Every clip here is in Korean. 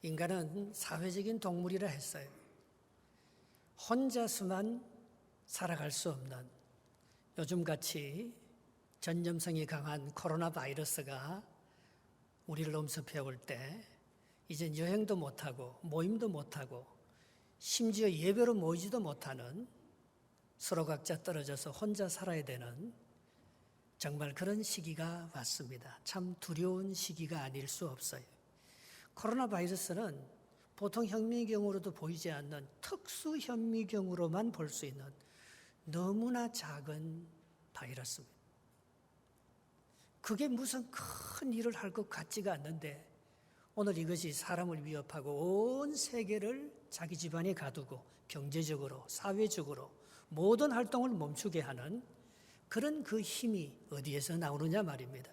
인간은 사회적인 동물이라 했어요. 혼자서만 살아갈 수 없는, 요즘같이 전염성이 강한 코로나 바이러스가 우리를 엄습해 올 때 이젠 여행도 못하고 모임도 못하고 심지어 예배로 모이지도 못하는, 서로 각자 떨어져서 혼자 살아야 되는 정말 그런 시기가 왔습니다. 참 두려운 시기가 아닐 수 없어요. 코로나 바이러스는 보통 현미경으로도 보이지 않는 특수 현미경으로만 볼 수 있는 너무나 작은 바이러스입니다. 그게 무슨 큰 일을 할 것 같지가 않는데 오늘 이것이 사람을 위협하고 온 세계를 자기 집안에 가두고 경제적으로, 사회적으로 모든 활동을 멈추게 하는 그런 그 힘이 어디에서 나오느냐 말입니다.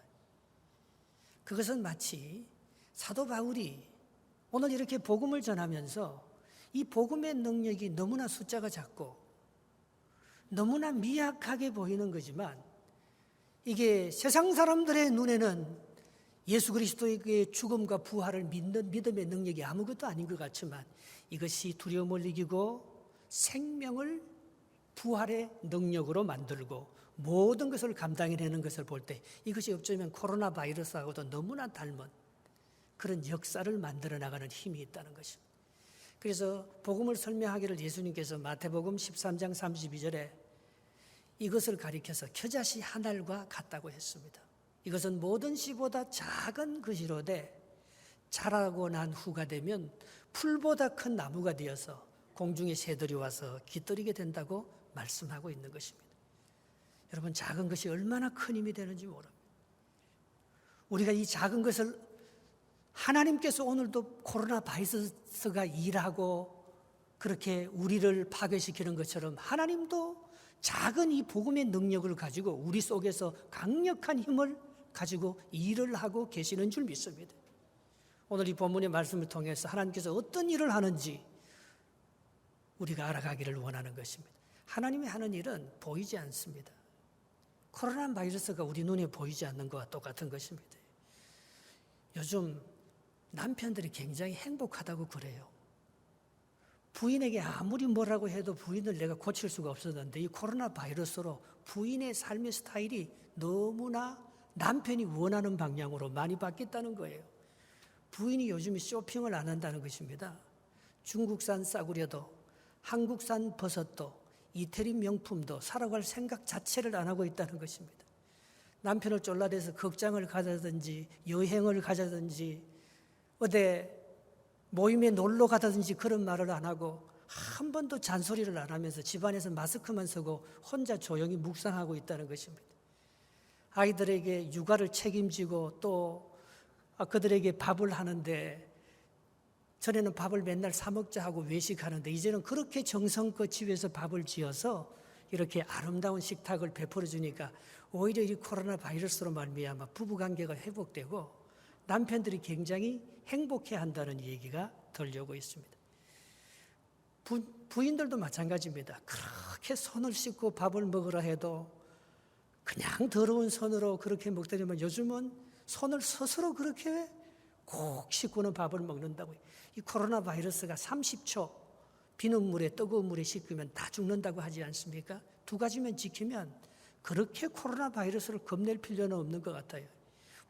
그것은 마치 사도 바울이 오늘 이렇게 복음을 전하면서 이 복음의 능력이 너무나 숫자가 작고 너무나 미약하게 보이는 거지만, 이게 세상 사람들의 눈에는 예수 그리스도의 죽음과 부활을 믿는 믿음의 능력이 아무것도 아닌 것 같지만, 이것이 두려움을 이기고 생명을 부활의 능력으로 만들고 모든 것을 감당해내는 것을 볼 때 이것이 어쩌면 코로나 바이러스하고도 너무나 닮은 그런 역사를 만들어 나가는 힘이 있다는 것입니다. 그래서 복음을 설명하기를 예수님께서 마태복음 13장 32절에 이것을 가리켜서 겨자씨 한 알과 같다고 했습니다. 이것은 모든 씨보다 작은 것이로되 자라고 난 후가 되면 풀보다 큰 나무가 되어서 공중의 새들이 와서 깃들이게 된다고 말씀하고 있는 것입니다. 여러분, 작은 것이 얼마나 큰 힘이 되는지 모릅니다. 우리가 이 작은 것을 하나님께서 오늘도 코로나 바이러스가 일하고 그렇게 우리를 파괴시키는 것처럼 하나님도 작은 이 복음의 능력을 가지고 우리 속에서 강력한 힘을 가지고 일을 하고 계시는 줄 믿습니다. 오늘 이 본문의 말씀을 통해서 하나님께서 어떤 일을 하는지 우리가 알아가기를 원하는 것입니다. 하나님이 하는 일은 보이지 않습니다. 코로나 바이러스가 우리 눈에 보이지 않는 것과 똑같은 것입니다. 요즘 남편들이 굉장히 행복하다고 그래요. 부인에게 아무리 뭐라고 해도 부인을 내가 고칠 수가 없었는데 이 코로나 바이러스로 부인의 삶의 스타일이 너무나 남편이 원하는 방향으로 많이 바뀌었다는 거예요. 부인이 요즘 쇼핑을 안 한다는 것입니다. 중국산 싸구려도, 한국산 버섯도, 이태리 명품도 사러 갈 생각 자체를 안 하고 있다는 것입니다. 남편을 쫄라대서 극장을 가자든지 여행을 가자든지 어디 모임에 놀러 가다든지 그런 말을 안 하고 한 번도 잔소리를 안 하면서 집안에서 마스크만 쓰고 혼자 조용히 묵상하고 있다는 것입니다. 아이들에게 육아를 책임지고 또 그들에게 밥을 하는데, 전에는 밥을 맨날 사 먹자 하고 외식하는데 이제는 그렇게 정성껏 집에서 밥을 지어서 이렇게 아름다운 식탁을 베풀어 주니까 오히려 이 코로나 바이러스로 말미암아 부부관계가 회복되고 남편들이 굉장히 행복해한다는 얘기가 들려오고 있습니다. 부인들도 마찬가지입니다. 그렇게 손을 씻고 밥을 먹으라 해도 그냥 더러운 손으로 그렇게 먹더니만 요즘은 손을 스스로 그렇게 꼭 씻고는 밥을 먹는다고요. 이 코로나 바이러스가 30초 비는 물에 뜨거운 물에 씻기면 다 죽는다고 하지 않습니까? 두 가지만 지키면 그렇게 코로나 바이러스를 겁낼 필요는 없는 것 같아요.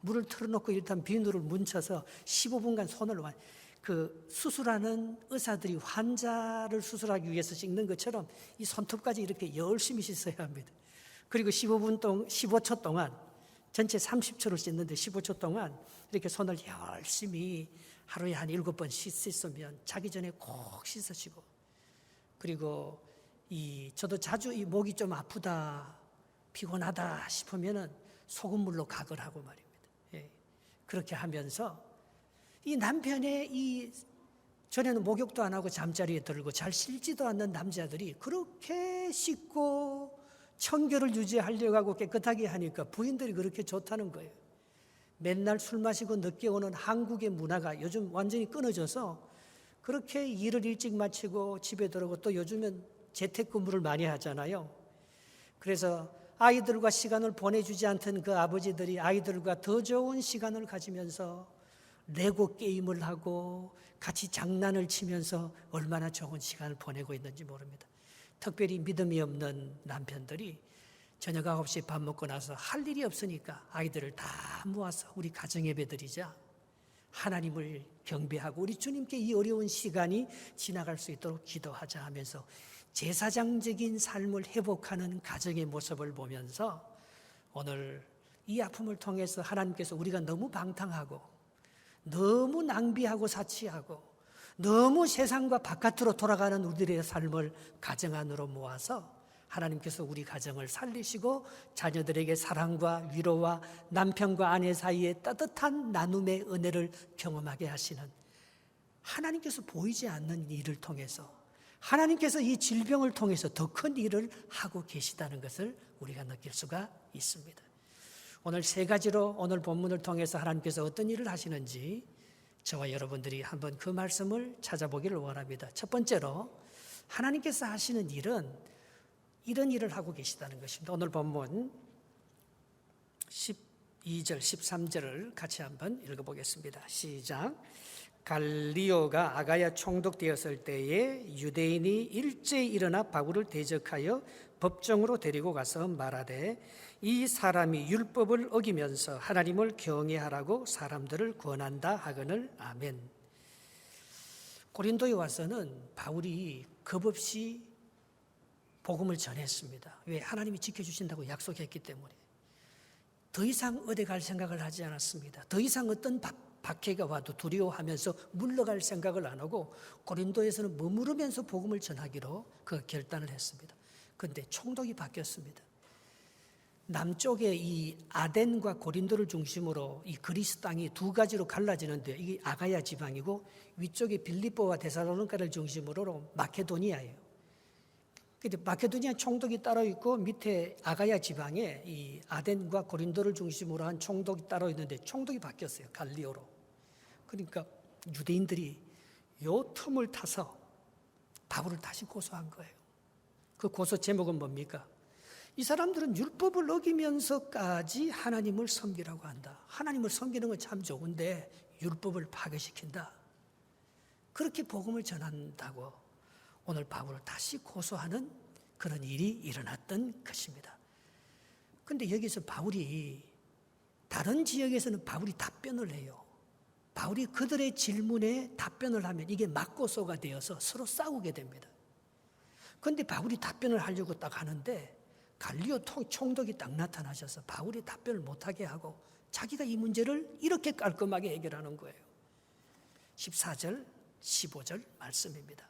물을 틀어놓고 일단 비누를 뭉쳐서 15분간 손을 수술하는 의사들이 환자를 수술하기 위해서 씻는 것처럼 이 손톱까지 이렇게 열심히 씻어야 합니다. 그리고 15초 동안 전체 30초를 씻는데 15초 동안 이렇게 손을 열심히 하루에 한 7번 씻으면 자기 전에 꼭 씻으시고, 그리고 저도 자주 이 목이 좀 아프다, 피곤하다 싶으면은 소금물로 각을 하고 말입니다. 예. 그렇게 하면서 이 남편의 전에는 목욕도 안 하고 잠자리에 들고 잘 씻지도 않는 남자들이 그렇게 씻고 청결을 유지하려고 하고 깨끗하게 하니까 부인들이 그렇게 좋다는 거예요. 맨날 술 마시고 늦게 오는 한국의 문화가 요즘 완전히 끊어져서 그렇게 일을 일찍 마치고 집에 들어오고 또 요즘은 재택근무를 많이 하잖아요. 그래서 아이들과 시간을 보내주지 않던 그 아버지들이 아이들과 더 좋은 시간을 가지면서 레고 게임을 하고 같이 장난을 치면서 얼마나 좋은 시간을 보내고 있는지 모릅니다. 특별히 믿음이 없는 남편들이 저녁 9시에 밥 먹고 나서 할 일이 없으니까 아이들을 다 모아서 우리 가정예배 드리자, 하나님을 경배하고 우리 주님께 이 어려운 시간이 지나갈 수 있도록 기도하자 하면서 제사장적인 삶을 회복하는 가정의 모습을 보면서 오늘 이 아픔을 통해서 하나님께서 우리가 너무 방탕하고 너무 낭비하고 사치하고 너무 세상과 바깥으로 돌아가는 우리들의 삶을 가정 안으로 모아서 하나님께서 우리 가정을 살리시고 자녀들에게 사랑과 위로와 남편과 아내 사이에 따뜻한 나눔의 은혜를 경험하게 하시는, 하나님께서 보이지 않는 일을 통해서 하나님께서 이 질병을 통해서 더 큰 일을 하고 계시다는 것을 우리가 느낄 수가 있습니다. 오늘 세 가지로 오늘 본문을 통해서 하나님께서 어떤 일을 하시는지 저와 여러분들이 한번 그 말씀을 찾아보기를 원합니다. 첫 번째로 하나님께서 하시는 일은 이런 일을 하고 계시다는 것입니다. 오늘 본문 12절, 13절을 같이 한번 읽어보겠습니다. 시작. 갈리오가 아가야 총독되었을 때에 유대인이 일제히 일어나 바울을 대적하여 법정으로 데리고 가서 말하되 이 사람이 율법을 어기면서 하나님을 경외하라고 사람들을 권한다 하거늘. 아멘. 고린도에 와서는 바울이 겁없이 복음을 전했습니다. 왜? 하나님이 지켜주신다고 약속했기 때문에. 더 이상 어디 갈 생각을 하지 않았습니다. 더 이상 어떤 박해가 와도 두려워하면서 물러갈 생각을 안 하고 고린도에서는 머무르면서 복음을 전하기로 그 결단을 했습니다. 그런데 총독이 바뀌었습니다. 남쪽에 이 아덴과 고린도를 중심으로 이 그리스 땅이 두 가지로 갈라지는데 이게 아가야 지방이고 위쪽에 빌립보와 데살로니가를 중심으로 마케도니아예요. 근데 마케도니아 총독이 따로 있고 밑에 아가야 지방에 이 아덴과 고린도를 중심으로 한 총독이 따로 있는데 총독이 바뀌었어요. 갈리오로. 그러니까 유대인들이 요 틈을 타서 바울을 다시 고소한 거예요. 그 고소 제목은 뭡니까? 이 사람들은 율법을 어기면서까지 하나님을 섬기라고 한다. 하나님을 섬기는 건 참 좋은데 율법을 파괴시킨다. 그렇게 복음을 전한다고 오늘 바울을 다시 고소하는 그런 일이 일어났던 것입니다. 그런데 여기서 바울이, 다른 지역에서는 바울이 답변을 해요. 바울이 그들의 질문에 답변을 하면 이게 맞고소가 되어서 서로 싸우게 됩니다. 그런데 바울이 답변을 하려고 딱 하는데 갈리오 총독이 딱 나타나셔서 바울이 답변을 못하게 하고 자기가 이 문제를 이렇게 깔끔하게 해결하는 거예요. 14절, 15절 말씀입니다.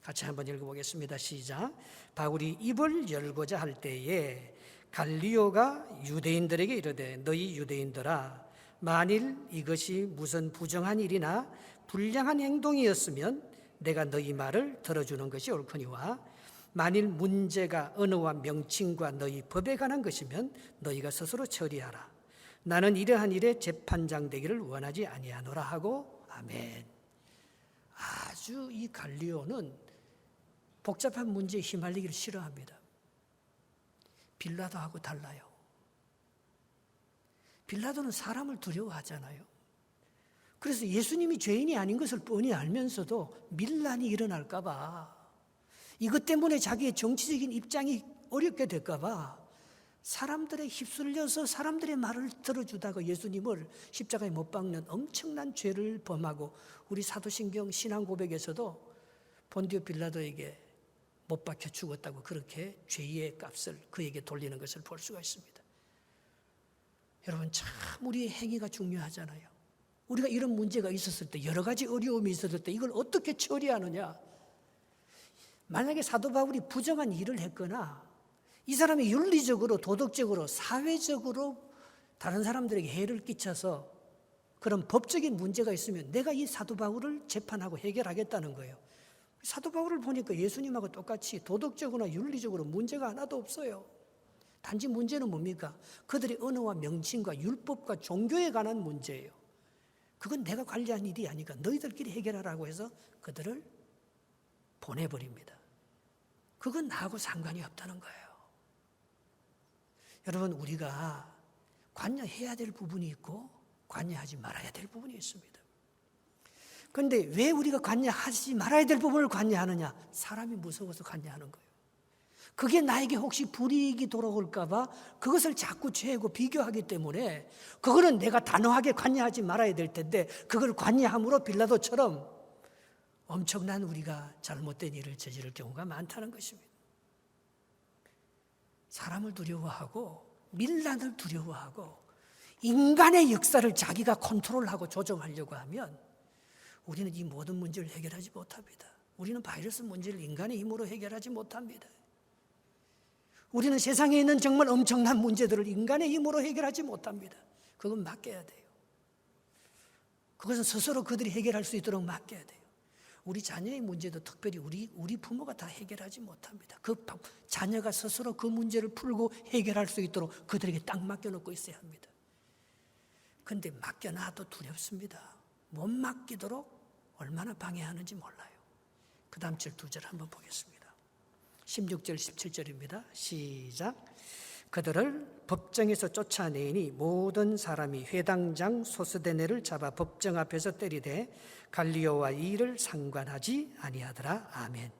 같이 한번 읽어보겠습니다. 시작. 바울이 입을 열고자 할 때에 갈리오가 유대인들에게 이르되 너희 유대인들아, 만일 이것이 무슨 부정한 일이나 불량한 행동이었으면 내가 너희 말을 들어주는 것이 옳거니와 만일 문제가 언어와 명칭과 너희 법에 관한 것이면 너희가 스스로 처리하라. 나는 이러한 일에 재판장 되기를 원하지 아니하노라 하고. 아멘. 아주 이 갈리오는 복잡한 문제에 휘말리기를 싫어합니다. 빌라도하고 달라요. 빌라도는 사람을 두려워하잖아요. 그래서 예수님이 죄인이 아닌 것을 뻔히 알면서도 밀란이 일어날까 봐, 이것 때문에 자기의 정치적인 입장이 어렵게 될까 봐 사람들에 휩쓸려서 사람들의 말을 들어주다가 예수님을 십자가에 못 박는 엄청난 죄를 범하고, 우리 사도신경 신앙 고백에서도 본디오 빌라도에게 못 박혀 죽었다고 그렇게 죄의 값을 그에게 돌리는 것을 볼 수가 있습니다. 여러분, 참 우리의 행위가 중요하잖아요. 우리가 이런 문제가 있었을 때, 여러 가지 어려움이 있었을 때 이걸 어떻게 처리하느냐. 만약에 사도 바울이 부정한 일을 했거나 이 사람이 윤리적으로, 도덕적으로, 사회적으로 다른 사람들에게 해를 끼쳐서 그런 법적인 문제가 있으면 내가 이 사도 바울을 재판하고 해결하겠다는 거예요. 사도 바울을 보니까 예수님하고 똑같이 도덕적으로나 윤리적으로 문제가 하나도 없어요. 단지 문제는 뭡니까? 그들의 언어와 명칭과 율법과 종교에 관한 문제예요. 그건 내가 관리한 일이 아니까 너희들끼리 해결하라고 해서 그들을 보내버립니다. 그건 나하고 상관이 없다는 거예요. 여러분, 우리가 관여해야 될 부분이 있고 관여하지 말아야 될 부분이 있습니다. 그런데 왜 우리가 관여하지 말아야 될 부분을 관여하느냐? 사람이 무서워서 관여하는 거예요. 그게 나에게 혹시 불이익이 돌아올까 봐 그것을 자꾸 죄고 비교하기 때문에 그거는 내가 단호하게 관여하지 말아야 될 텐데 그걸 관여함으로 빌라도처럼 엄청난 우리가 잘못된 일을 저지를 경우가 많다는 것입니다. 사람을 두려워하고 밀란을 두려워하고 인간의 역사를 자기가 컨트롤하고 조정하려고 하면 우리는 이 모든 문제를 해결하지 못합니다. 우리는 바이러스 문제를 인간의 힘으로 해결하지 못합니다. 우리는 세상에 있는 정말 엄청난 문제들을 인간의 힘으로 해결하지 못합니다. 그건 맡겨야 돼요. 그것은 스스로 그들이 해결할 수 있도록 맡겨야 돼요. 우리 자녀의 문제도 특별히 우리 부모가 다 해결하지 못합니다. 그 자녀가 스스로 그 문제를 풀고 해결할 수 있도록 그들에게 딱 맡겨놓고 있어야 합니다. 그런데 맡겨놔도 두렵습니다. 못 맡기도록 얼마나 방해하는지 몰라요. 그 다음 절 2절 한번 보겠습니다. 16절 17절입니다. 시작. 그들을 법정에서 쫓아내니 모든 사람이 회당장 소스데네를 잡아 법정 앞에서 때리되 갈리오와 이 일을 상관하지 아니하더라. 아멘.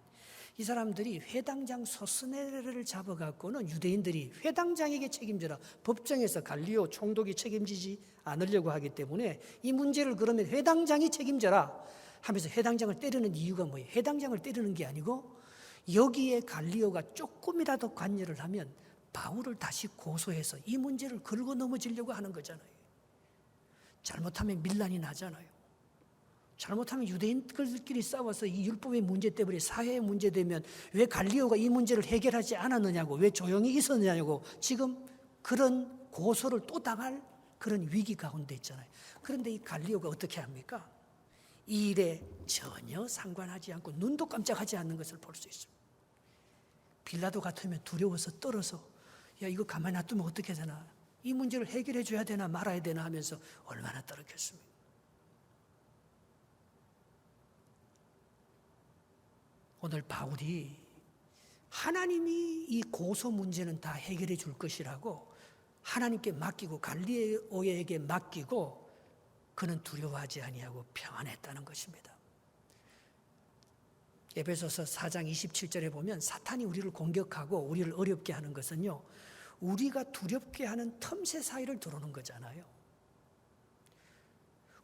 이 사람들이 회당장 소스데네를 잡아갖고는 유대인들이 회당장에게 책임져라. 법정에서 갈리오 총독이 책임지지 않으려고 하기 때문에 이 문제를 그러면 회당장이 책임져라 하면서 회당장을 때리는 이유가 뭐예요? 회당장을 때리는 게 아니고 여기에 갈리오가 조금이라도 관여를 하면 바울을 다시 고소해서 이 문제를 긁어 넘어지려고 하는 거잖아요. 잘못하면 밀란이 나잖아요. 잘못하면 유대인들끼리 싸워서 이 율법의 문제 때문에 사회의 문제 되면 왜 갈리오가 이 문제를 해결하지 않았느냐고, 왜 조용히 있었느냐고 지금 그런 고소를 또 당할 그런 위기 가운데 있잖아요. 그런데 이 갈리오가 어떻게 합니까? 이 일에 전혀 상관하지 않고 눈도 깜짝하지 않는 것을 볼 수 있습니다. 빌라도 같으면 두려워서 떨어서 야 이거 가만히 놔두면 어떻게 되나, 이 문제를 해결해 줘야 되나 말아야 되나 하면서 얼마나 떨었겠습니까? 오늘 바울이 하나님이 이 고소 문제는 다 해결해 줄 것이라고 하나님께 맡기고 갈리오에게 맡기고 그는 두려워하지 아니하고 평안했다는 것입니다. 에베소서 4장 27절에 보면 사탄이 우리를 공격하고 우리를 어렵게 하는 것은요, 우리가 두렵게 하는 틈새 사이를 들어오는 거잖아요.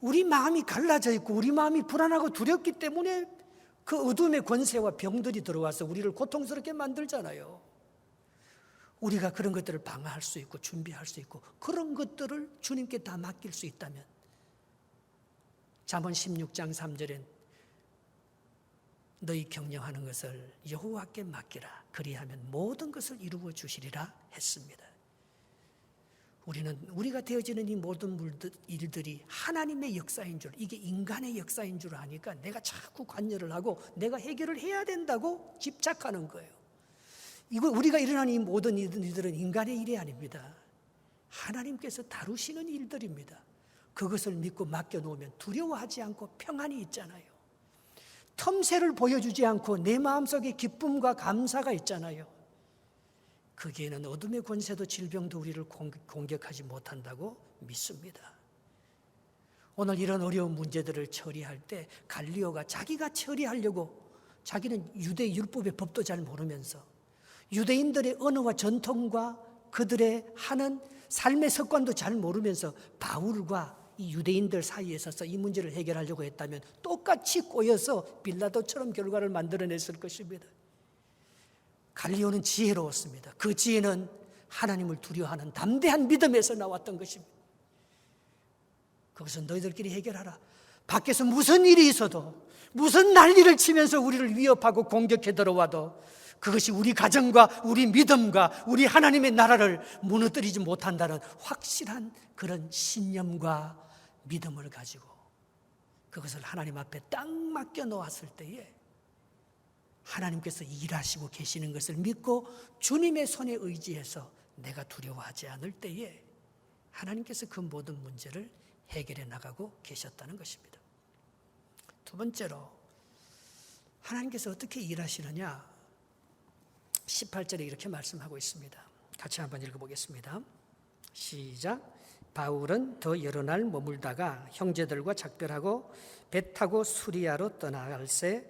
우리 마음이 갈라져 있고 우리 마음이 불안하고 두렵기 때문에 그 어둠의 권세와 병들이 들어와서 우리를 고통스럽게 만들잖아요. 우리가 그런 것들을 방어할 수 있고 준비할 수 있고 그런 것들을 주님께 다 맡길 수 있다면 잠언 16장 3절엔 너희 경영하는 것을 여호와께 맡기라 그리하면 모든 것을 이루어 주시리라 했습니다. 우리가 되어지는 이 모든 일들이 하나님의 역사인 줄, 이게 인간의 역사인 줄 아니까 내가 자꾸 관여를 하고 내가 해결을 해야 된다고 집착하는 거예요. 이거 우리가 일어나는 이 모든 일들은 인간의 일이 아닙니다. 하나님께서 다루시는 일들입니다. 그것을 믿고 맡겨놓으면 두려워하지 않고 평안이 있잖아요. 틈새를 보여주지 않고 내 마음속에 기쁨과 감사가 있잖아요. 거기에는 어둠의 권세도 질병도 우리를 공격하지 못한다고 믿습니다. 오늘 이런 어려운 문제들을 처리할 때 갈리오가 자기가 처리하려고, 자기는 유대 율법의 법도 잘 모르면서 유대인들의 언어와 전통과 그들의 하는 삶의 습관도 잘 모르면서 바울과 이 유대인들 사이에 서서 이 문제를 해결하려고 했다면 똑같이 꼬여서 빌라도처럼 결과를 만들어냈을 것입니다. 갈리오는 지혜로웠습니다. 그 지혜는 하나님을 두려워하는 담대한 믿음에서 나왔던 것입니다. 그것은 너희들끼리 해결하라. 밖에서 무슨 일이 있어도, 무슨 난리를 치면서 우리를 위협하고 공격해 들어와도 그것이 우리 가정과 우리 믿음과 우리 하나님의 나라를 무너뜨리지 못한다는 확실한 그런 신념과 믿음을 가지고 그것을 하나님 앞에 딱 맡겨 놓았을 때에 하나님께서 일하시고 계시는 것을 믿고 주님의 손에 의지해서 내가 두려워하지 않을 때에 하나님께서 그 모든 문제를 해결해 나가고 계셨다는 것입니다. 두 번째로 하나님께서 어떻게 일하시느냐, 18절에 이렇게 말씀하고 있습니다. 같이 한번 읽어보겠습니다. 시작. 바울은 더 여러 날 머물다가 형제들과 작별하고 배 타고 수리아로 떠나갈새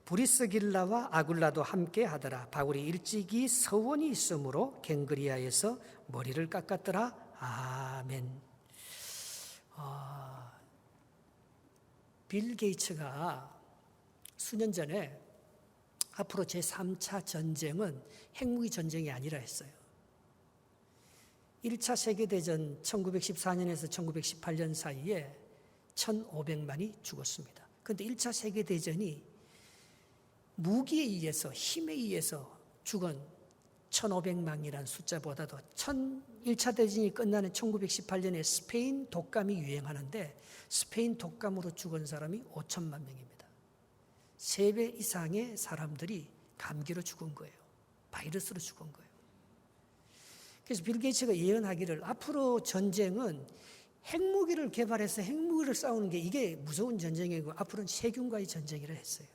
브리스길라와 아굴라도 함께 하더라. 바울이 일찍이 서원이 있으므로 갱그리아에서 머리를 깎았더라. 아멘. 빌 게이츠가 수년 전에 앞으로 제3차 전쟁은 핵무기 전쟁이 아니라 했어요. 1차 세계대전 1914년에서 1918년 사이에 1,500만이 죽었습니다. 그런데 1차 세계대전이 무기에 의해서, 힘에 의해서 죽은 1,500만이라는 숫자보다도 1차 대전이 끝나는 1918년에 스페인 독감이 유행하는데 스페인 독감으로 죽은 사람이 5천만 명입니다. 3배 이상의 사람들이 감기로 죽은 거예요. 바이러스로 죽은 거예요. 그래서 빌 게이츠가 예언하기를 앞으로 전쟁은 핵무기를 개발해서 핵무기를 싸우는 게 이게 무서운 전쟁이고 앞으로는 세균과의 전쟁이라 했어요.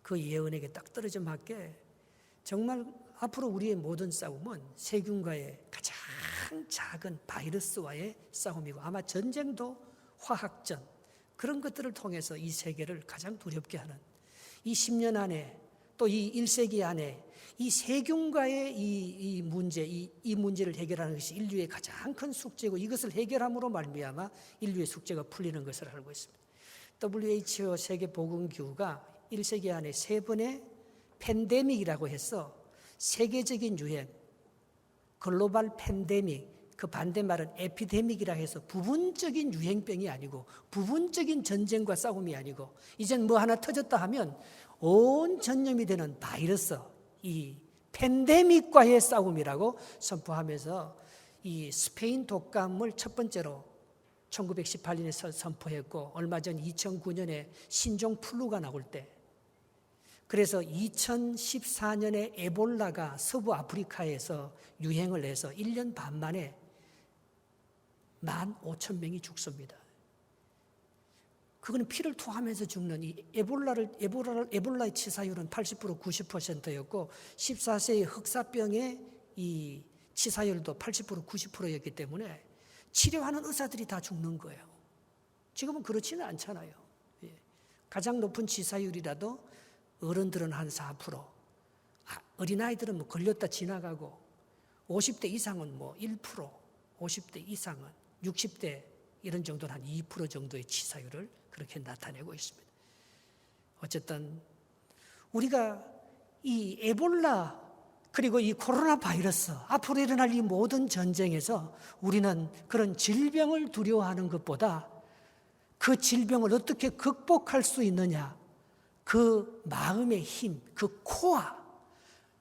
그 예언에게 딱 떨어져 맞게 정말 앞으로 우리의 모든 싸움은 세균과의 가장 작은 바이러스와의 싸움이고 아마 전쟁도 화학전 그런 것들을 통해서 이 세계를 가장 두렵게 하는 이 10년 안에 또 이 1세기 안에 이 세균과의 이 문제, 이 문제를 해결하는 것이 인류의 가장 큰 숙제고 이것을 해결함으로 말미암아 인류의 숙제가 풀리는 것을 알고 있습니다. WHO 세계보건기구가 1세기 안에 3번의 팬데믹이라고 해서 세계적인 유행, 글로벌 팬데믹, 그 반대말은 에피데믹이라 해서 부분적인 유행병이 아니고 부분적인 전쟁과 싸움이 아니고 이젠 뭐 하나 터졌다 하면 온 전염이 되는 바이러스, 이 팬데믹과의 싸움이라고 선포하면서 이 스페인 독감을 첫 번째로 1918년에 선포했고 얼마 전 2009년에 신종 플루가 나올 때 그래서 2014년에 에볼라가 서부 아프리카에서 유행을 해서 1년 반 만에 15,000명이 죽습니다. 그거는 피를 토하면서 죽는 이 에볼라의 치사율은 80% 90%였고 14세의 흑사병의 이 치사율도 80% 90%였기 때문에 치료하는 의사들이 다 죽는 거예요. 지금은 그렇지는 않잖아요. 가장 높은 치사율이라도 어른들은 한 4%, 어린아이들은 뭐 걸렸다 지나가고 50대 이상은 뭐 1%, 50대 이상은 60대 이런 정도는 한 2% 정도의 치사율을 그렇게 나타내고 있습니다. 어쨌든 우리가 이 에볼라 그리고 이 코로나 바이러스 앞으로 일어날 이 모든 전쟁에서 우리는 그런 질병을 두려워하는 것보다 그 질병을 어떻게 극복할 수 있느냐 그 마음의 힘, 그 코어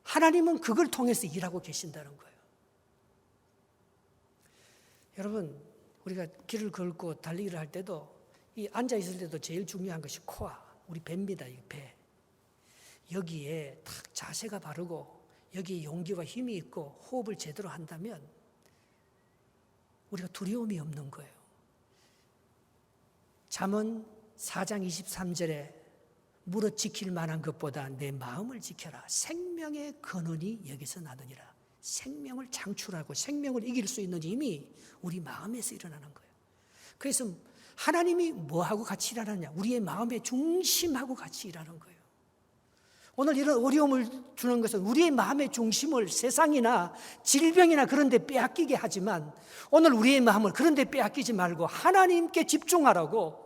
하나님은 그걸 통해서 일하고 계신다는 거예요. 여러분 우리가 길을 걷고 달리기를 할 때도 이 앉아 있을 때도 제일 중요한 것이 코어, 우리 배입니다. 이 배. 여기에 딱 자세가 바르고 여기에 용기와 힘이 있고 호흡을 제대로 한다면 우리가 두려움이 없는 거예요. 잠언 4장 23절에 무릇 지킬 만한 것보다 내 마음을 지켜라. 생명의 근원이 여기서 나느니라. 생명을 창출하고 생명을 이길 수 있는 힘이 우리 마음에서 일어나는 거예요. 그래서 하나님이 뭐하고 같이 일하느냐? 우리의 마음의 중심하고 같이 일하는 거예요. 오늘 이런 어려움을 주는 것은 우리의 마음의 중심을 세상이나 질병이나 그런 데 빼앗기게 하지만 오늘 우리의 마음을 그런 데 빼앗기지 말고 하나님께 집중하라고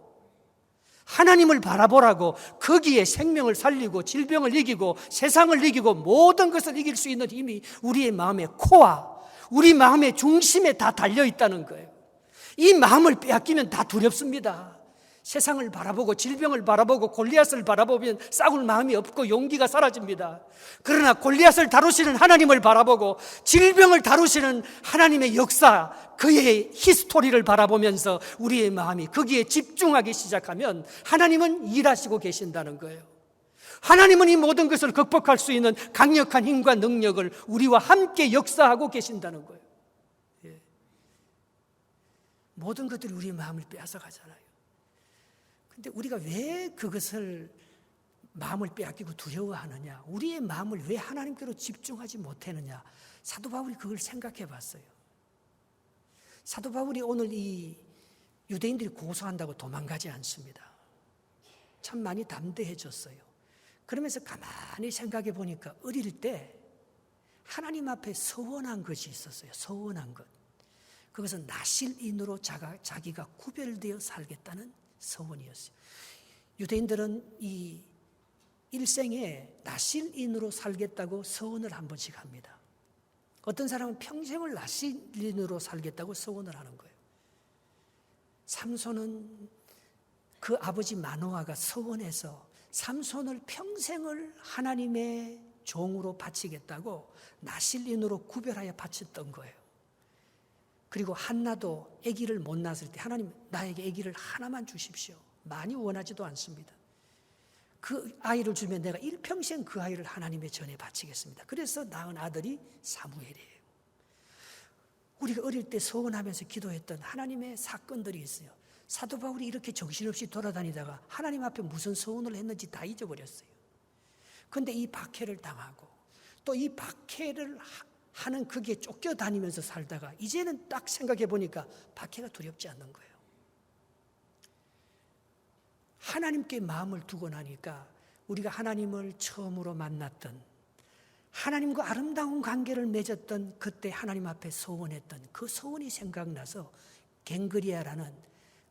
하나님을 바라보라고 거기에 생명을 살리고 질병을 이기고 세상을 이기고 모든 것을 이길 수 있는 힘이 우리의 마음의 코어, 우리 마음의 중심에 다 달려있다는 거예요. 이 마음을 빼앗기면 다 두렵습니다. 세상을 바라보고 질병을 바라보고 골리앗을 바라보면 싸울 마음이 없고 용기가 사라집니다. 그러나 골리앗을 다루시는 하나님을 바라보고 질병을 다루시는 하나님의 역사, 그의 히스토리를 바라보면서 우리의 마음이 거기에 집중하기 시작하면 하나님은 일하시고 계신다는 거예요. 하나님은 이 모든 것을 극복할 수 있는 강력한 힘과 능력을 우리와 함께 역사하고 계신다는 거예요. 모든 것들이 우리의 마음을 빼앗아 가잖아요. 근데 우리가 왜 그것을 마음을 빼앗기고 두려워하느냐? 우리의 마음을 왜 하나님께로 집중하지 못하느냐? 사도 바울이 그걸 생각해 봤어요. 사도 바울이 오늘 이 유대인들이 고소한다고 도망가지 않습니다. 참 많이 담대해졌어요. 그러면서 가만히 생각해 보니까 어릴 때 하나님 앞에 서원한 것이 있었어요. 서원한 것. 그것은 나실인으로 자기가 구별되어 살겠다는 서원이었어요. 유대인들은 이 일생에 나실인으로 살겠다고 서원을 한 번씩 합니다. 어떤 사람은 평생을 나실인으로 살겠다고 서원을 하는 거예요. 삼손은 그 아버지 마노아가 서원해서 삼손을 평생을 하나님의 종으로 바치겠다고 나실인으로 구별하여 바쳤던 거예요. 그리고 한나도 아기를 못 낳았을 때 하나님 나에게 아기를 하나만 주십시오. 많이 원하지도 않습니다. 그 아이를 주면 내가 일평생 그 아이를 하나님의 전에 바치겠습니다. 그래서 낳은 아들이 사무엘이에요. 우리가 어릴 때 서원하면서 기도했던 하나님의 사건들이 있어요. 사도 바울이 이렇게 정신없이 돌아다니다가 하나님 앞에 무슨 서원을 했는지 다 잊어버렸어요. 그런데 이 박해를 당하고 또 이 박해를 하는 그게 쫓겨다니면서 살다가 이제는 딱 생각해 보니까 박해가 두렵지 않는 거예요. 하나님께 마음을 두고 나니까 우리가 하나님을 처음으로 만났던 하나님과 아름다운 관계를 맺었던 그때 하나님 앞에 서원했던 그 서원이 생각나서 갱그리아라는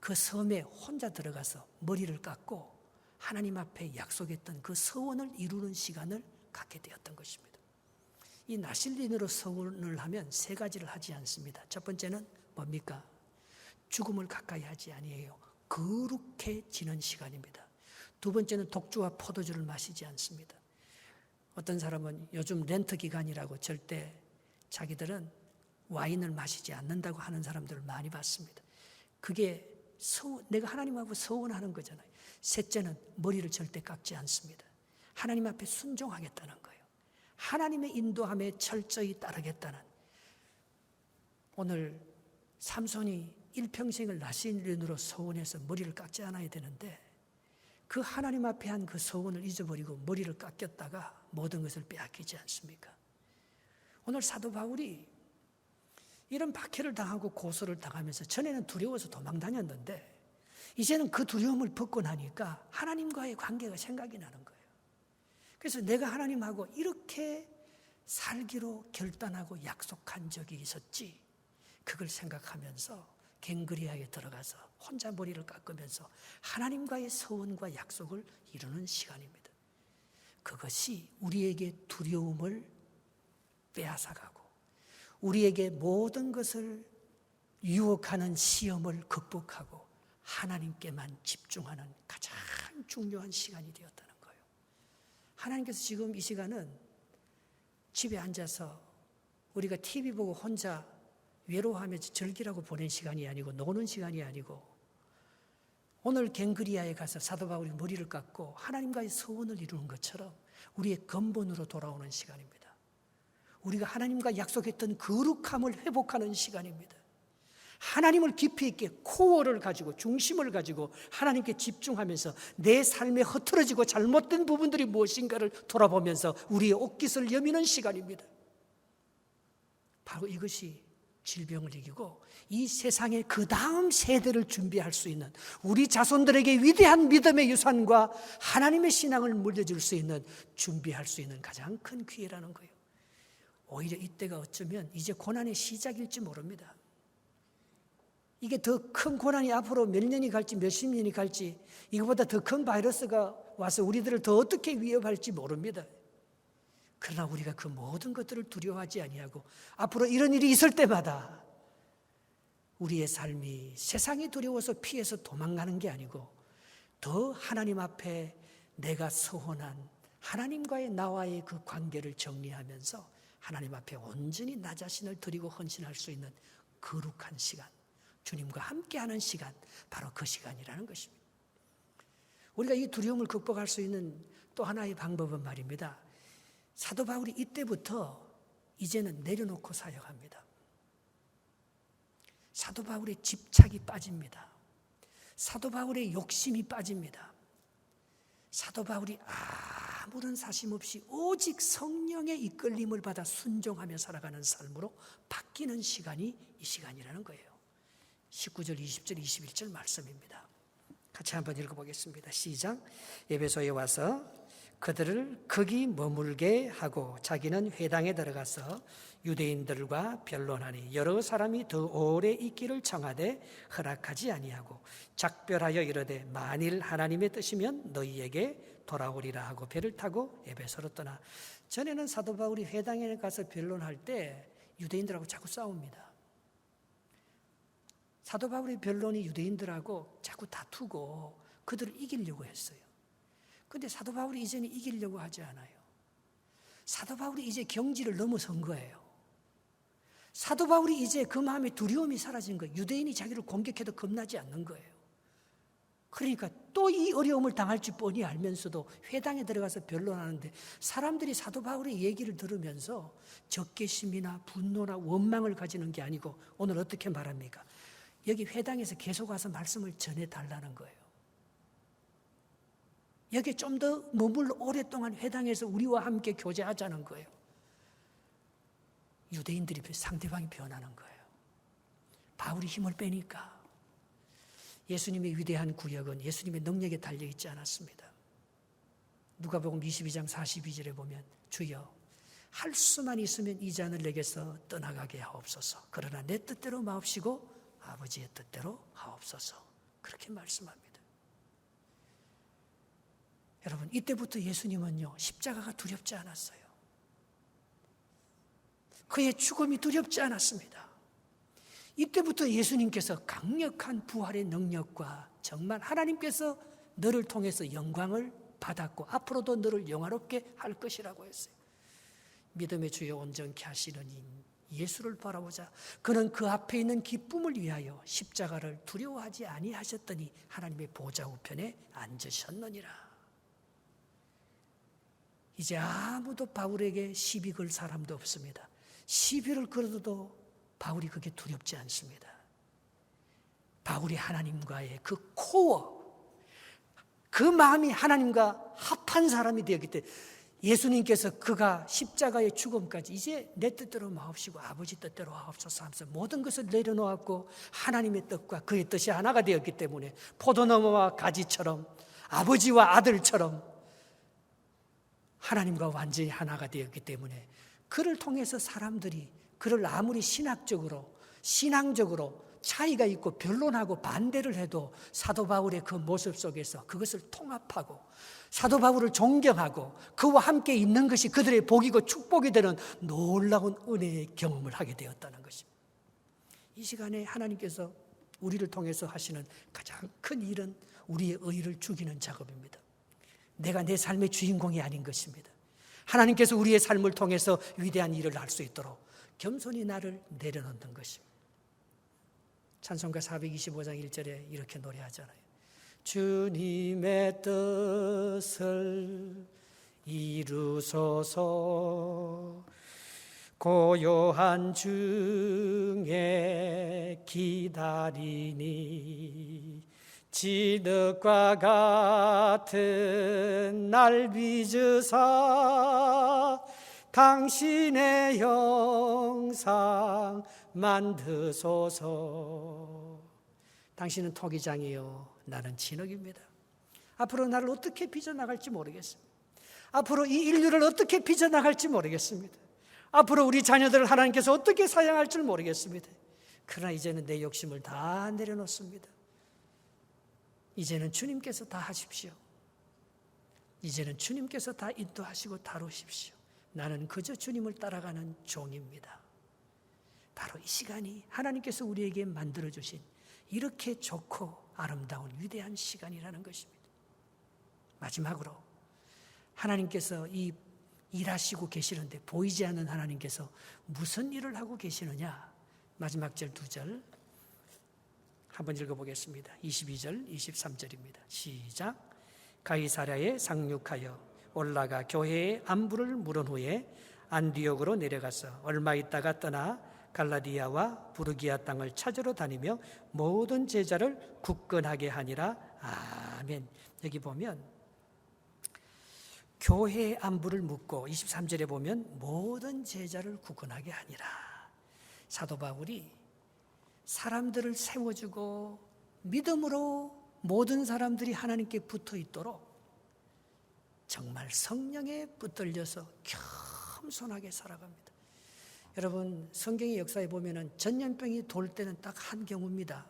그 섬에 혼자 들어가서 머리를 깎고 하나님 앞에 약속했던 그 서원을 이루는 시간을 갖게 되었던 것입니다. 이 나실린으로 서원을 하면 세 가지를 하지 않습니다. 첫 번째는 뭡니까? 죽음을 가까이 하지 아니에요. 거룩해지는 시간입니다. 두 번째는 독주와 포도주를 마시지 않습니다. 어떤 사람은 요즘 렌트 기간이라고 절대 자기들은 와인을 마시지 않는다고 하는 사람들을 많이 봤습니다. 그게 내가 하나님하고 서원하는 거잖아요. 셋째는 머리를 절대 깎지 않습니다. 하나님 앞에 순종하겠다는 거예요. 하나님의 인도함에 철저히 따르겠다는. 오늘 삼손이 일평생을 나실인으로 서원해서 머리를 깎지 않아야 되는데 그 하나님 앞에 한 그 서원을 잊어버리고 머리를 깎였다가 모든 것을 빼앗기지 않습니까? 오늘 사도 바울이 이런 박해를 당하고 고소를 당하면서 전에는 두려워서 도망 다녔는데 이제는 그 두려움을 벗고 나니까 하나님과의 관계가 생각이 나는 거예요. 그래서 내가 하나님하고 이렇게 살기로 결단하고 약속한 적이 있었지. 그걸 생각하면서 갱그리아에 들어가서 혼자 머리를 깎으면서 하나님과의 서원과 약속을 이루는 시간입니다. 그것이 우리에게 두려움을 빼앗아가고 우리에게 모든 것을 유혹하는 시험을 극복하고 하나님께만 집중하는 가장 중요한 시간이 되었다는 거예요. 하나님께서 지금 이 시간은 집에 앉아서 우리가 TV 보고 혼자 외로워하면서 즐기라고 보낸 시간이 아니고 노는 시간이 아니고 오늘 갱그리아에 가서 사도 바울이 머리를 깎고 하나님과의 소원을 이루는 것처럼 우리의 근본으로 돌아오는 시간입니다. 우리가 하나님과 약속했던 거룩함을 회복하는 시간입니다. 하나님을 깊이 있게 코어를 가지고 중심을 가지고 하나님께 집중하면서 내 삶에 흐트러지고 잘못된 부분들이 무엇인가를 돌아보면서 우리의 옷깃을 여미는 시간입니다. 바로 이것이 질병을 이기고 이 세상의 그 다음 세대를 준비할 수 있는 우리 자손들에게 위대한 믿음의 유산과 하나님의 신앙을 물려줄 수 있는 준비할 수 있는 가장 큰 기회라는 거예요. 오히려 이때가 어쩌면 이제 고난의 시작일지 모릅니다. 이게 더 큰 고난이 앞으로 몇 년이 갈지 몇십 년이 갈지 이거보다 더 큰 바이러스가 와서 우리들을 더 어떻게 위협할지 모릅니다. 그러나 우리가 그 모든 것들을 두려워하지 아니하고 앞으로 이런 일이 있을 때마다 우리의 삶이 세상이 두려워서 피해서 도망가는 게 아니고 더 하나님 앞에 내가 서원한 하나님과의 나와의 그 관계를 정리하면서 하나님 앞에 온전히 나 자신을 드리고 헌신할 수 있는 거룩한 시간, 주님과 함께하는 시간, 바로 그 시간이라는 것입니다. 우리가 이 두려움을 극복할 수 있는 또 하나의 방법은 말입니다. 사도 바울이 이때부터 이제는 내려놓고 사역합니다. 사도 바울의 집착이 빠집니다. 사도 바울의 욕심이 빠집니다. 사도 바울이 아무런 사심 없이 오직 성령의 이끌림을 받아 순종하며 살아가는 삶으로 바뀌는 시간이 이 시간이라는 거예요. 19절, 20절, 21절 말씀입니다. 같이 한번 읽어보겠습니다. 시작. 에베소에 와서 그들을 거기 머물게 하고 자기는 회당에 들어가서 유대인들과 변론하니 여러 사람이 더 오래 있기를 청하되 허락하지 아니하고 작별하여 이르되 만일 하나님의 뜻이면 너희에게 돌아오리라 하고 배를 타고 에베소로 떠나. 전에는 사도 바울이 회당에 가서 변론할 때 유대인들하고 자꾸 싸웁니다. 사도 바울의 변론이 유대인들하고 자꾸 다투고 그들을 이기려고 했어요. 그런데 사도 바울이 이제는 이기려고 하지 않아요. 사도 바울이 이제 경지를 넘어선 거예요. 사도 바울이 이제 그 마음에 두려움이 사라진 거예요. 유대인이 자기를 공격해도 겁나지 않는 거예요. 그러니까 또 이 어려움을 당할지 뻔히 알면서도 회당에 들어가서 변론하는데 사람들이 사도 바울의 얘기를 들으면서 적개심이나 분노나 원망을 가지는 게 아니고 오늘 어떻게 말합니까? 여기 회당에서 계속 와서 말씀을 전해달라는 거예요. 여기 좀 더 머물러 오랫동안 회당에서 우리와 함께 교제하자는 거예요. 유대인들이 상대방이 변하는 거예요. 바울이 힘을 빼니까. 예수님의 위대한 구역은 예수님의 능력에 달려있지 않았습니다. 누가복음 22장 42절에 보면 주여 할 수만 있으면 이 잔을 내게서 떠나가게 하옵소서. 그러나 내 뜻대로 마옵시고 아버지의 뜻대로 하옵소서. 그렇게 말씀합니다. 여러분, 이때부터 예수님은요, 십자가가 두렵지 않았어요. 그의 죽음이 두렵지 않았습니다. 이때부터 예수님께서 강력한 부활의 능력과 정말 하나님께서 너를 통해서 영광을 받았고 앞으로도 너를 영화롭게 할 것이라고 했어요. 믿음의 주여 온전케 하시는 예수를 바라보자. 그는 그 앞에 있는 기쁨을 위하여 십자가를 두려워하지 아니하셨더니 하나님의 보좌 우편에 앉으셨느니라. 이제 아무도 바울에게 시비 걸 사람도 없습니다. 시비를 걸어도 바울이 그게 두렵지 않습니다. 바울이 하나님과의 그 코어, 그 마음이 하나님과 합한 사람이 되었기 때문에 예수님께서 그가 십자가의 죽음까지 이제 내 뜻대로 마옵시고 아버지 뜻대로 하옵소서 하면서 모든 것을 내려놓았고 하나님의 뜻과 그의 뜻이 하나가 되었기 때문에 포도나무와 가지처럼 아버지와 아들처럼 하나님과 완전히 하나가 되었기 때문에 그를 통해서 사람들이 그를 아무리 신앙적으로 차이가 있고 변론하고 반대를 해도 사도 바울의 그 모습 속에서 그것을 통합하고 사도 바울을 존경하고 그와 함께 있는 것이 그들의 복이고 축복이 되는 놀라운 은혜의 경험을 하게 되었다는 것입니다. 이 시간에 하나님께서 우리를 통해서 하시는 가장 큰 일은 우리의 의를 죽이는 작업입니다. 내가 내 삶의 주인공이 아닌 것입니다. 하나님께서 우리의 삶을 통해서 위대한 일을 할 수 있도록 겸손히 나를 내려놓는 것입니다. 찬송가 425장 1절에 이렇게 노래하잖아요. 주님의 뜻을 이루소서 고요한 중에 기다리니 진흙과 같은 날 빚으사 당신의 형상 만드소서. 당신은 토기장이요 나는 진흙입니다. 앞으로 나를 어떻게 빚어나갈지 모르겠습니다. 앞으로 이 인류를 어떻게 빚어나갈지 모르겠습니다. 앞으로 우리 자녀들을 하나님께서 어떻게 사용할 줄 모르겠습니다. 그러나 이제는 내 욕심을 다 내려놓습니다. 이제는 주님께서 다 하십시오. 이제는 주님께서 다 인도하시고 다루십시오. 나는 그저 주님을 따라가는 종입니다. 바로 이 시간이 하나님께서 우리에게 만들어주신 이렇게 좋고 아름다운 위대한 시간이라는 것입니다. 마지막으로 하나님께서 이 일하시고 계시는데 보이지 않는 하나님께서 무슨 일을 하고 계시느냐? 마지막 절 2절 한번 읽어보겠습니다. 22절, 23절입니다. 시작. 가이사랴에 상륙하여 올라가 교회의 안부를 물은 후에 안디옥으로 내려가서 얼마 있다가 떠나 갈라디아와 부르기아 땅을 찾으러 다니며 모든 제자를 굳건하게 하니라. 아멘. 여기 보면 교회의 안부를 묻고 23절에 보면 모든 제자를 굳건하게 하니라. 사도 바울이 사람들을 세워주고 믿음으로 모든 사람들이 하나님께 붙어 있도록 정말 성령에 붙들려서 겸손하게 살아갑니다. 여러분, 성경의 역사에 보면은 전염병이 돌 때는 딱 한 경우입니다.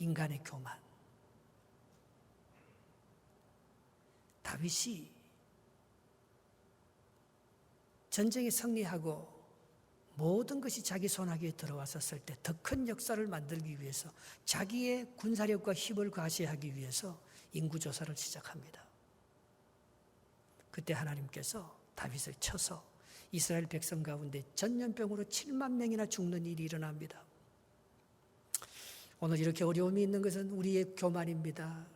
인간의 교만. 다윗이 전쟁에 승리하고 모든 것이 자기 손아귀에 들어왔었을 때 더 큰 역사를 만들기 위해서 자기의 군사력과 힘을 과시하기 위해서 인구조사를 시작합니다. 그때 하나님께서 다윗을 쳐서 이스라엘 백성 가운데 전염병으로 7만 명이나 죽는 일이 일어납니다. 오늘 이렇게 어려움이 있는 것은 우리의 교만입니다.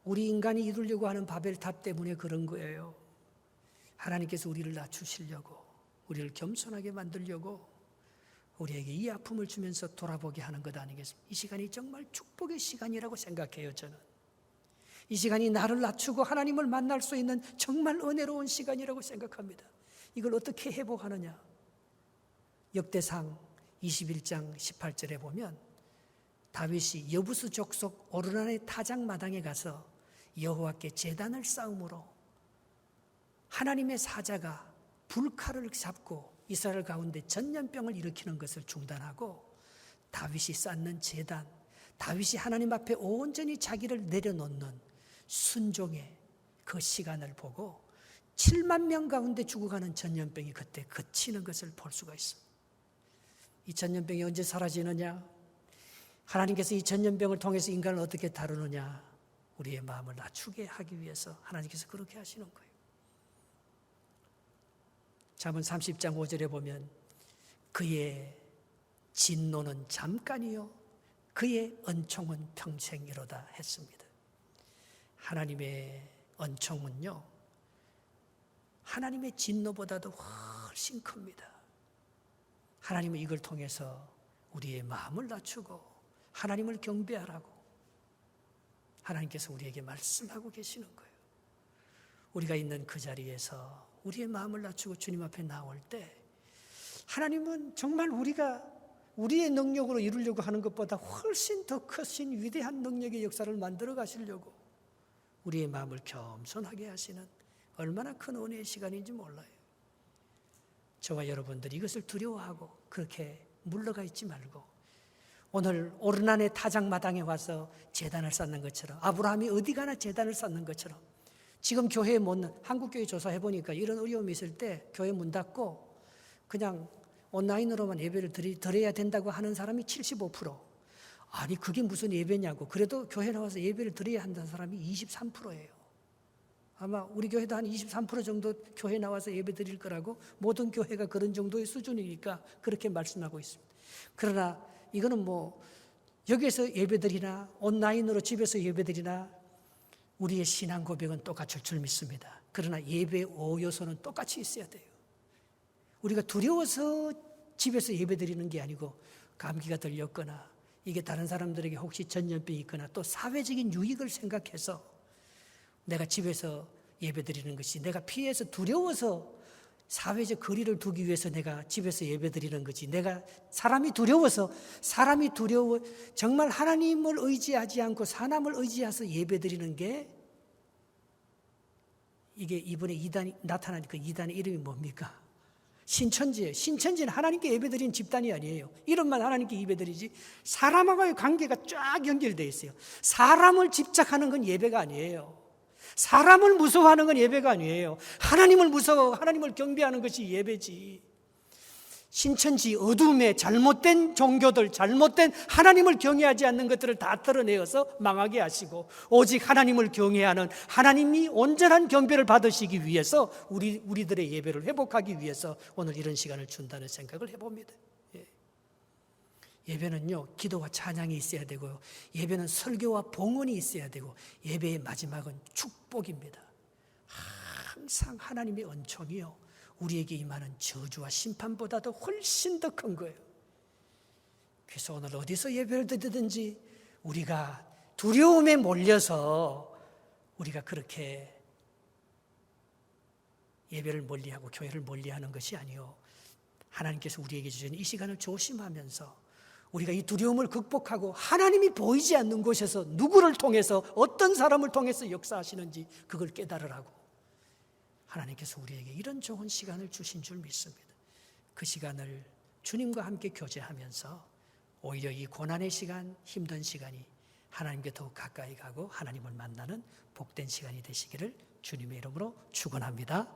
우리 인간이 이루려고 하는 바벨탑 때문에 그런 거예요. 하나님께서 우리를 낮추시려고, 우리를 겸손하게 만들려고 우리에게 이 아픔을 주면서 돌아보게 하는 것 아니겠습니까? 이 시간이 정말 축복의 시간이라고 생각해요, 저는. 이 시간이 나를 낮추고 하나님을 만날 수 있는 정말 은혜로운 시간이라고 생각합니다. 이걸 어떻게 회복하느냐? 역대상 21장 18절에 보면 다윗이 여부스 족속 오르난의 타작마당에 가서 여호와께 제단을 쌓음으로 하나님의 사자가 불칼을 잡고 이스라엘 가운데 전염병을 일으키는 것을 중단하고 다윗이 쌓는 제단, 다윗이 하나님 앞에 온전히 자기를 내려놓는 순종의 그 시간을 보고 7만 명 가운데 죽어가는 전염병이 그때 그치는 것을 볼 수가 있습니다. 이 전염병이 언제 사라지느냐? 하나님께서 이 전염병을 통해서 인간을 어떻게 다루느냐? 우리의 마음을 낮추게 하기 위해서 하나님께서 그렇게 하시는 거예요. 잠언 30장 5절에 보면 그의 진노는 잠깐이요 그의 은총은 평생이로다 했습니다. 하나님의 은총은요, 하나님의 진노보다도 훨씬 큽니다. 하나님은 이걸 통해서 우리의 마음을 낮추고 하나님을 경배하라고 하나님께서 우리에게 말씀하고 계시는 거예요. 우리가 있는 그 자리에서 우리의 마음을 낮추고 주님 앞에 나올 때 하나님은 정말 우리가 우리의 능력으로 이루려고 하는 것보다 훨씬 더 크신 위대한 능력의 역사를 만들어 가시려고 우리의 마음을 겸손하게 하시는 얼마나 큰 은혜의 시간인지 몰라요. 저와 여러분들이 이것을 두려워하고 그렇게 물러가 있지 말고 오늘 오르난의 타작마당에 와서 제단을 쌓는 것처럼 아브라함이 어디 가나 제단을 쌓는 것처럼 지금 교회에 한국교회 조사해 보니까 이런 어려움이 있을 때 교회 문 닫고 그냥 온라인으로만 예배를 드려야 된다고 하는 사람이 75%. 아니 그게 무슨 예배냐고. 그래도 교회 나와서 예배를 드려야 한다는 사람이 23%예요. 아마 우리 교회도 한 23% 정도 교회 나와서 예배 드릴 거라고 모든 교회가 그런 정도의 수준이니까 그렇게 말씀하고 있습니다. 그러나 이거는 여기에서 예배드리나 온라인으로 집에서 예배드리나 우리의 신앙 고백은 똑같을 줄 믿습니다. 그러나 예배의 5요소는 똑같이 있어야 돼요. 우리가 두려워서 집에서 예배드리는 게 아니고 감기가 들렸거나 이게 다른 사람들에게 혹시 전염병이 있거나 또 사회적인 유익을 생각해서 내가 집에서 예배드리는 것이 내가 피해서 두려워서 사회적 거리를 두기 위해서 내가 집에서 예배드리는 거지. 내가 사람이 두려워 정말 하나님을 의지하지 않고 사람을 의지해서 예배드리는 게 이게 이번에 이단이 나타난 그 이단의 이름이 뭡니까? 신천지예요. 신천지는 하나님께 예배드리는 집단이 아니에요. 이름만 하나님께 예배드리지 사람하고의 관계가 쫙 연결되어 있어요. 사람을 집착하는 건 예배가 아니에요. 사람을 무서워하는 건 예배가 아니에요. 하나님을 무서워하고 하나님을 경배하는 것이 예배지. 신천지 어둠의 잘못된 종교들, 잘못된 하나님을 경외하지 않는 것들을 다 털어내어서 망하게 하시고 오직 하나님을 경외하는 하나님이 온전한 경배를 받으시기 위해서 우리들의 예배를 회복하기 위해서 오늘 이런 시간을 준다는 생각을 해봅니다. 예배는요, 기도와 찬양이 있어야 되고요. 예배는 설교와 봉헌이 있어야 되고 예배의 마지막은 축복입니다. 항상 하나님의 은총이요, 우리에게 임하는 저주와 심판보다도 훨씬 더 큰 거예요. 그래서 오늘 어디서 예배를 드리든지 우리가 두려움에 몰려서 우리가 그렇게 예배를 멀리하고 교회를 멀리하는 것이 아니요, 하나님께서 우리에게 주신 이 시간을 조심하면서 우리가 이 두려움을 극복하고 하나님이 보이지 않는 곳에서 누구를 통해서 어떤 사람을 통해서 역사하시는지 그걸 깨달으라고 하나님께서 우리에게 이런 좋은 시간을 주신 줄 믿습니다. 그 시간을 주님과 함께 교제하면서 오히려 이 고난의 시간, 힘든 시간이 하나님께 더욱 가까이 가고 하나님을 만나는 복된 시간이 되시기를 주님의 이름으로 축원합니다.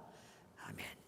아멘.